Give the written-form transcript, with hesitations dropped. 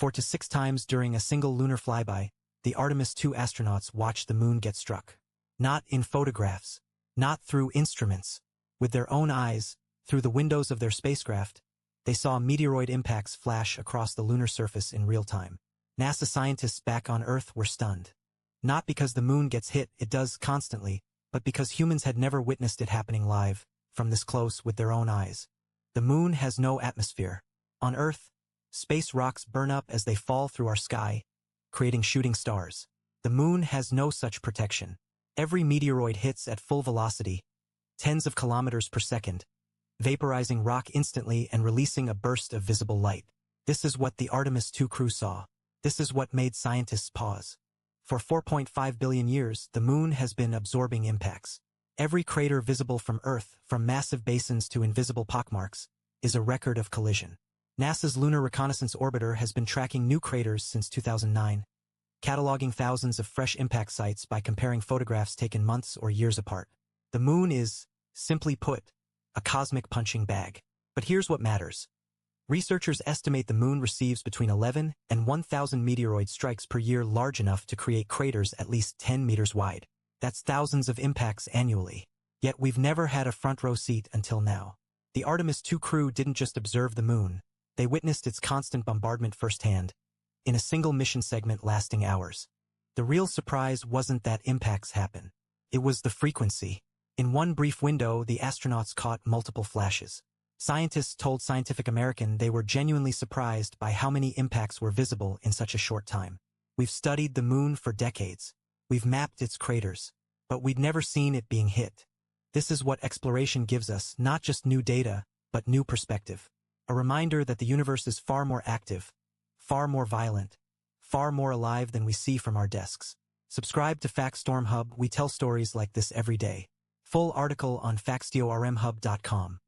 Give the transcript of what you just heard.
4 to 6 times during a single lunar flyby, the Artemis II astronauts watched the moon get struck. Not in photographs, not through instruments. With their own eyes, through the windows of their spacecraft, they saw meteoroid impacts flash across the lunar surface in real time. NASA scientists back on Earth were stunned. Not because the moon gets hit, it does constantly, but because humans had never witnessed it happening live, from this close with their own eyes. The moon has no atmosphere. On Earth, space rocks burn up as they fall through our sky, creating shooting stars. The moon has no such protection. Every meteoroid hits at full velocity, tens of kilometers per second, vaporizing rock instantly and releasing a burst of visible light. This is what the Artemis II crew saw. This is what made scientists pause. For 4.5 billion years, the moon has been absorbing impacts. Every crater visible from Earth, from massive basins to invisible pockmarks, is a record of collision. NASA's Lunar Reconnaissance Orbiter has been tracking new craters since 2009, cataloging thousands of fresh impact sites by comparing photographs taken months or years apart. The moon is, simply put, a cosmic punching bag. But here's what matters. Researchers estimate the moon receives between 11 and 1,000 meteoroid strikes per year, large enough to create craters at least 10 meters wide. That's thousands of impacts annually. Yet we've never had a front row seat until now. The Artemis II crew didn't just observe the moon. They witnessed its constant bombardment firsthand, in a single mission segment lasting hours. The real surprise wasn't that impacts happen. It was the frequency. In one brief window, the astronauts caught multiple flashes. Scientists told Scientific American they were genuinely surprised by how many impacts were visible in such a short time. We've studied the moon for decades. We've mapped its craters, but we'd never seen it being hit. This is what exploration gives us, not just new data, but new perspective. A reminder that the universe is far more active, far more violent, far more alive than we see from our desks. Subscribe to factstormhub. We tell stories like this every day. Full article on factstormhub.com.